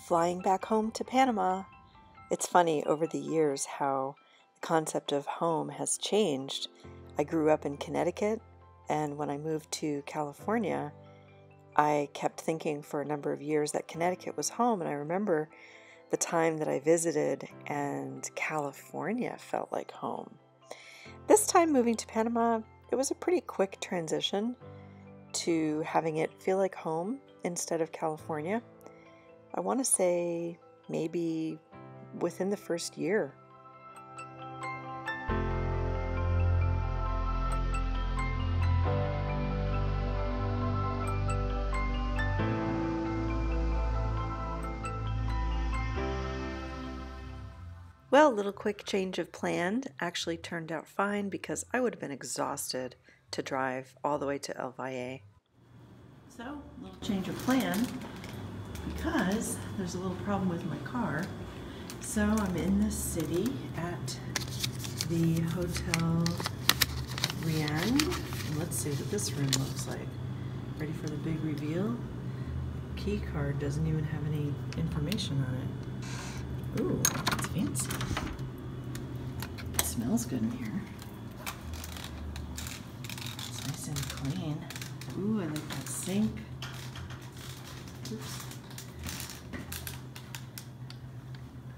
flying back home to Panama. It's funny over the years how the concept of home has changed. I grew up in Connecticut, and when I moved to California, I kept thinking for a number of years that Connecticut was home, and I remember the time that I visited and California felt like home. This time moving to Panama, it was a pretty quick transition to having it feel like home instead of California. I want to say maybe within the first year. Well, a little quick change of plan actually turned out fine because I would have been exhausted to drive all the way to El Valle. So, a little change of plan because there's a little problem with my car. So I'm in this city at the Hotel Rian. And let's see what this room looks like. Ready for the big reveal? The key card doesn't even have any information on it. Ooh, it's fancy. It smells good in here. It's nice and clean. Ooh, I like that sink. Oops.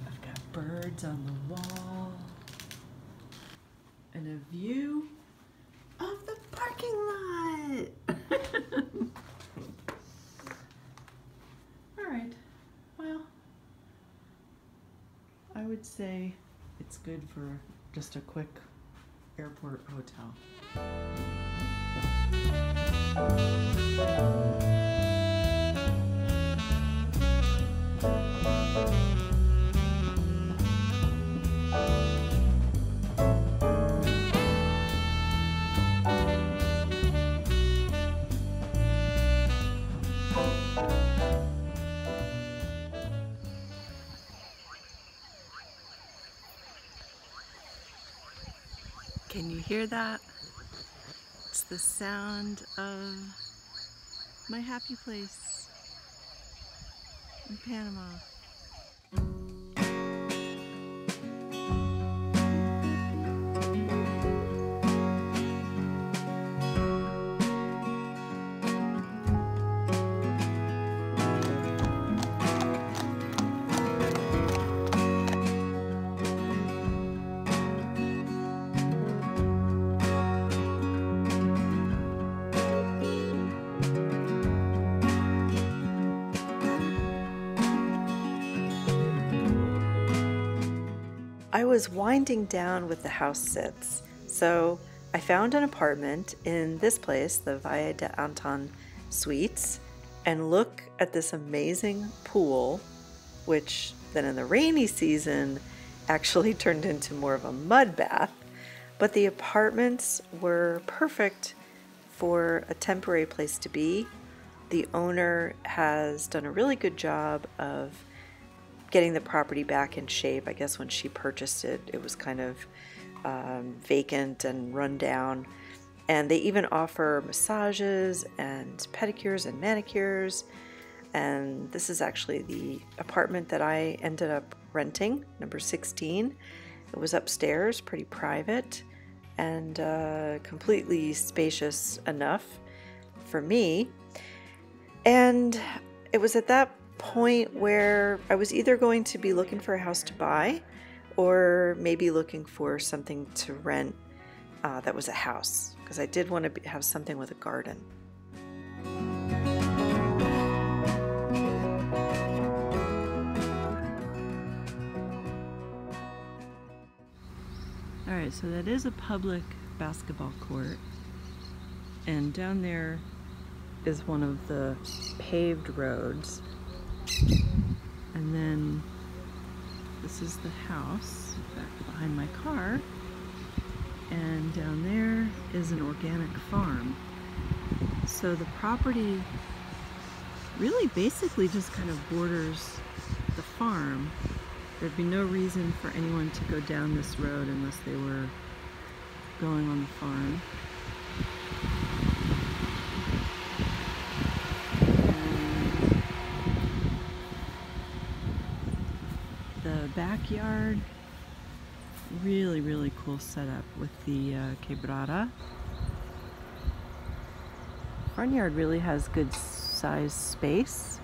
I've got birds on the wall. And a view of the parking lot. All right, well, I would say it's good for just a quick airport hotel. Can you hear that? It's the sound of my happy place in Panama. I was winding down with the house sits, so I found an apartment in this place, the Valle de Anton Suites, and look at this amazing pool, which then in the rainy season actually turned into more of a mud bath. But the apartments were perfect for a temporary place to be. The owner has done a really good job of getting the property back in shape. I guess when she purchased it, it was kind of vacant and run down. And they even offer massages and pedicures and manicures. And this is actually the apartment that I ended up renting, number 16. It was upstairs, pretty private, and completely spacious enough for me. And it was at that point where I was either going to be looking for a house to buy or maybe looking for something to rent that was a house, because I did want to have something with a garden. All right, so that is a public basketball court, and down there is one of the paved roads. And then this is the house back behind my car, and down there is an organic farm. So the property really basically just kind of borders the farm. There'd be no reason for anyone to go down this road unless they were going on the farm. backyard. Really, really cool setup with the quebrada. Front yard really has good size space.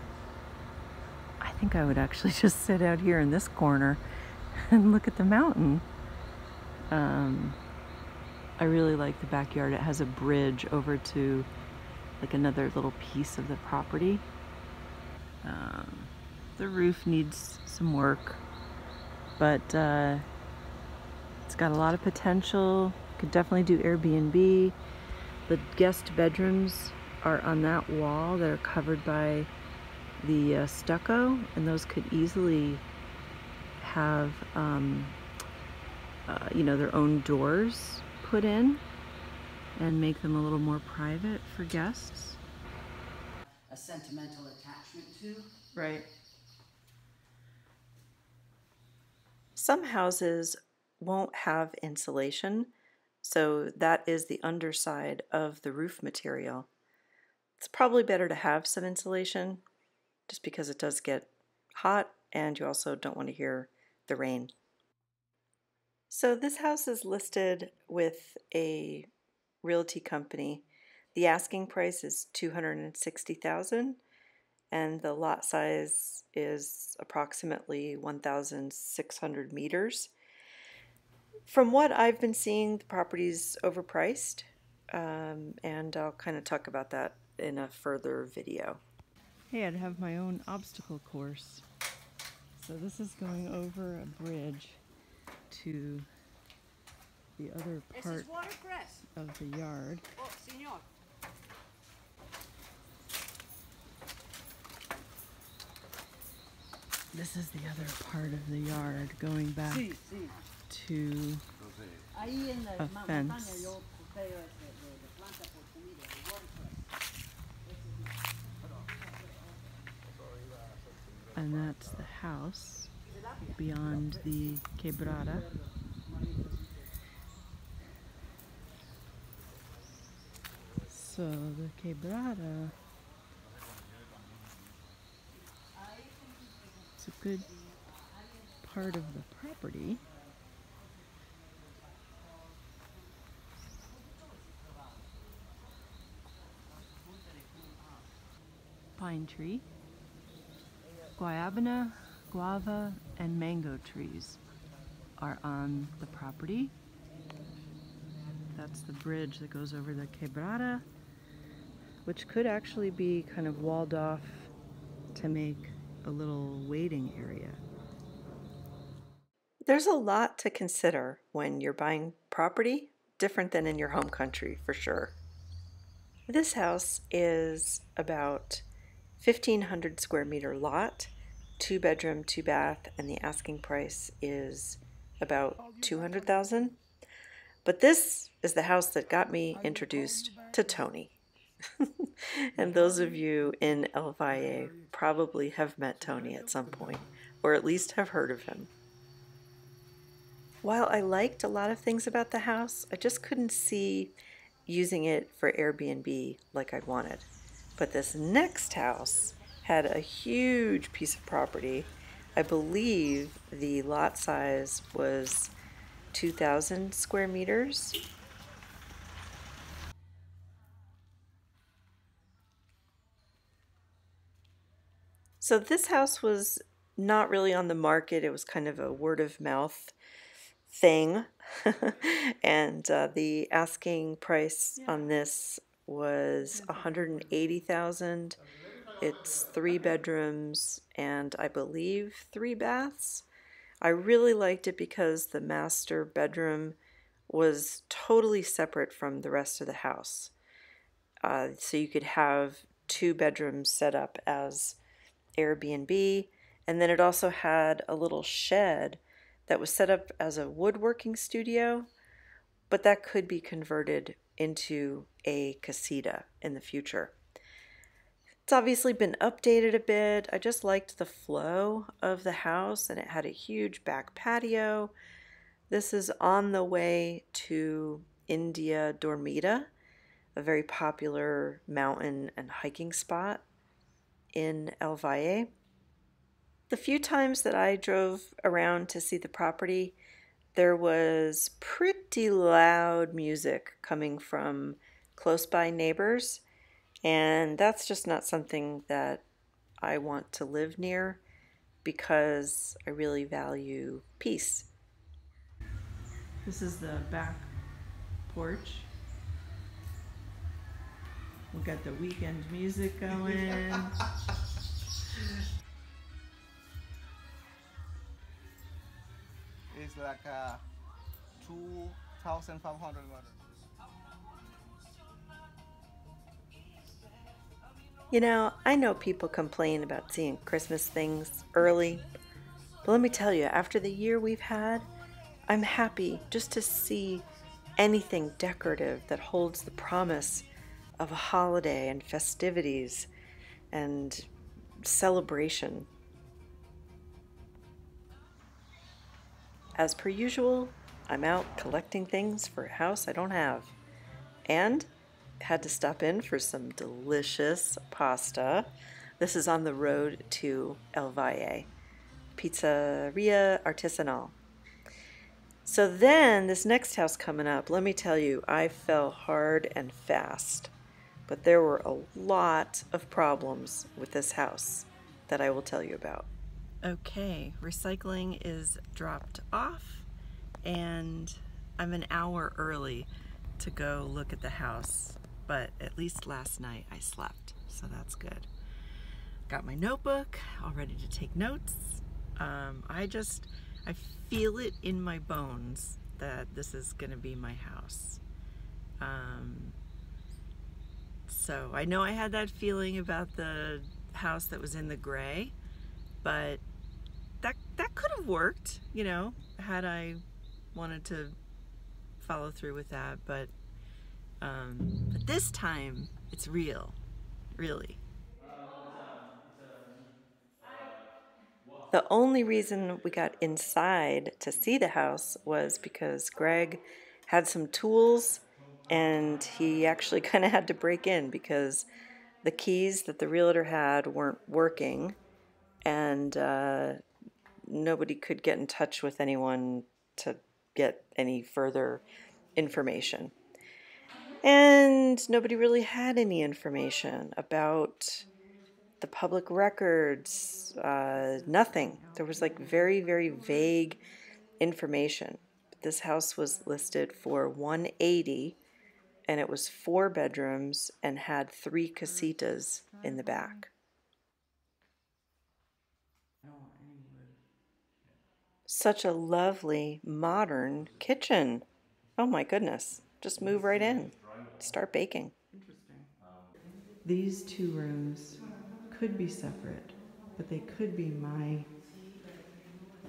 I think I would actually just sit out here in this corner and look at the mountain. I really like the backyard. It has a bridge over to like another little piece of the property. The roof needs some work, but it's got a lot of potential. Could definitely do Airbnb. The guest bedrooms are on that wall that are covered by the stucco, and those could easily have you know, their own doors put in and make them a little more private for guests. A sentimental attachment to. Right. Some houses won't have insulation, so that is the underside of the roof material. It's probably better to have some insulation just because it does get hot and you also don't want to hear the rain. So this house is listed with a realty company. The asking price is $260,000 and the lot size is approximately 1,600 meters. From what I've been seeing, the property's overpriced, and I'll kind of talk about that in a further video. Hey, I'd have my own obstacle course. So this is going over a bridge to the other part of the yard. Oh, senor. This is the other part of the yard going back to a fence. And that's the house beyond the quebrada. So the quebrada, it's a good part of the property. Pine tree, guayabana, guava, and mango trees are on the property. That's the bridge that goes over the quebrada, which could actually be kind of walled off to make a little waiting area. There's a lot to consider when you're buying property, different than in your home country for sure. This house is about 1,500 square meter lot, 2 bedroom, 2 bath, and the asking price is about $200,000. But this is the house that got me introduced to Tony. And those of you in El Valle probably have met Tony at some point, or at least have heard of him. While I liked a lot of things about the house, I just couldn't see using it for Airbnb like I wanted. But this next house had a huge piece of property. I believe the lot size was 2,000 square meters. So this house was not really on the market. It was kind of a word of mouth thing. And the asking price on this was $180,000. It's 3 bedrooms and I believe 3 baths. I really liked it because the master bedroom was totally separate from the rest of the house. So you could have 2 bedrooms set up as Airbnb, and then it also had a little shed that was set up as a woodworking studio, but that could be converted into a casita in the future. It's obviously been updated a bit. I just liked the flow of the house, and it had a huge back patio. This is on the way to India Dormida, a very popular mountain and hiking spot in El Valle. The few times that I drove around to see the property, there was pretty loud music coming from close by neighbors, and that's just not something that I want to live near because I really value peace. This is the back porch. We got the weekend music going. It's like 2,500 meters. You know, I know people complain about seeing Christmas things early, but let me tell you, after the year we've had, I'm happy just to see anything decorative that holds the promise of a holiday and festivities and celebration. As per usual, I'm out collecting things for a house I don't have, and had to stop in for some delicious pasta. This is on the road to El Valle, Pizzeria Artisanal. So then, this next house coming up, let me tell you, I fell hard and fast. But there were a lot of problems with this house that I will tell you about. Okay, recycling is dropped off, and I'm an hour early to go look at the house, but at least last night I slept, so that's good. Got my notebook, all ready to take notes. I feel it in my bones that this is gonna be my house. So I know I had that feeling about the house that was in the gray, but that could have worked, you know, had I wanted to follow through with that. But this time it's real, really. The only reason we got inside to see the house was because Greg had some tools and he actually kind of had to break in because the keys that the realtor had weren't working, and nobody could get in touch with anyone to get any further information. And nobody really had any information about the public records, nothing. There was like very, very vague information. This house was listed for 180, and it was 4 bedrooms and had 3 casitas in the back. Such a lovely modern kitchen. Oh my goodness. Just move right in. Start baking. These 2 rooms could be separate, but they could be my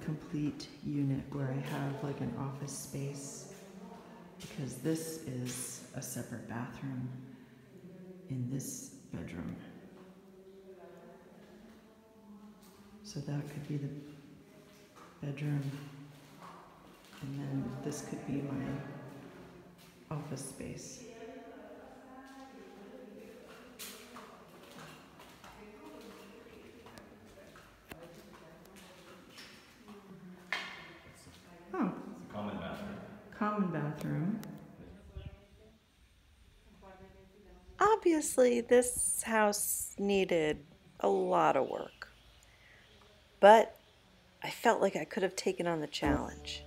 complete unit where I have like an office space, because this is a separate bathroom in this bedroom. So that could be the bedroom, and then this could be my office space. Oh. It's a common bathroom. Common bathroom. Obviously, this house needed a lot of work, but I felt like I could have taken on the challenge.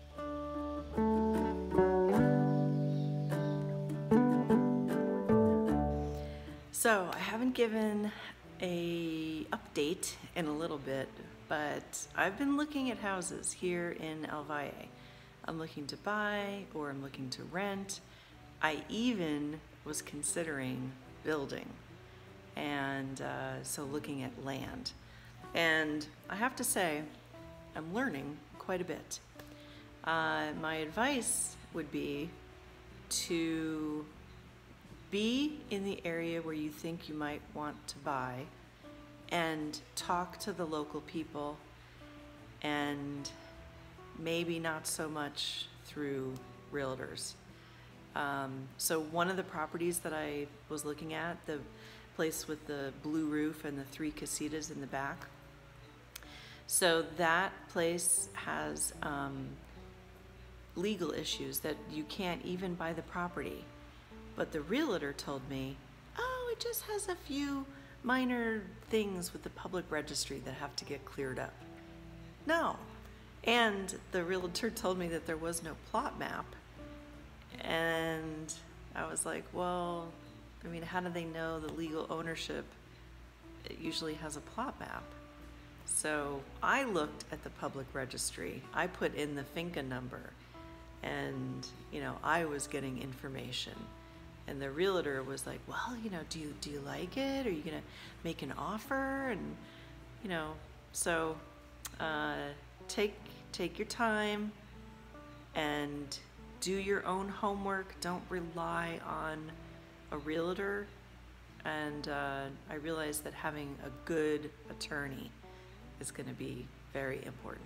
So I haven't given a update in a little bit, but I've been looking at houses here in El Valle. I'm looking to buy or I'm looking to rent. I even was considering building, and so looking at land. And I have to say, I'm learning quite a bit. My advice would be to be in the area where you think you might want to buy and talk to the local people, and maybe not so much through realtors. So one of the properties that I was looking at, the place with the blue roof and the 3 casitas in the back, So that place has legal issues that you can't even buy the property. But the realtor told me, oh, it just has a few minor things with the public registry that have to get cleared up. No. And the realtor told me that there was no plot map. And I was like, well, I mean, how do they know the legal ownership? It usually has a plot map. So I looked at the public registry. I put in the finca number, and I was getting information. And the realtor was like, well, do you like it? Are you gonna make an offer? And so take your time and do your own homework. Don't rely on a realtor. And I realized that having a good attorney is going to be very important.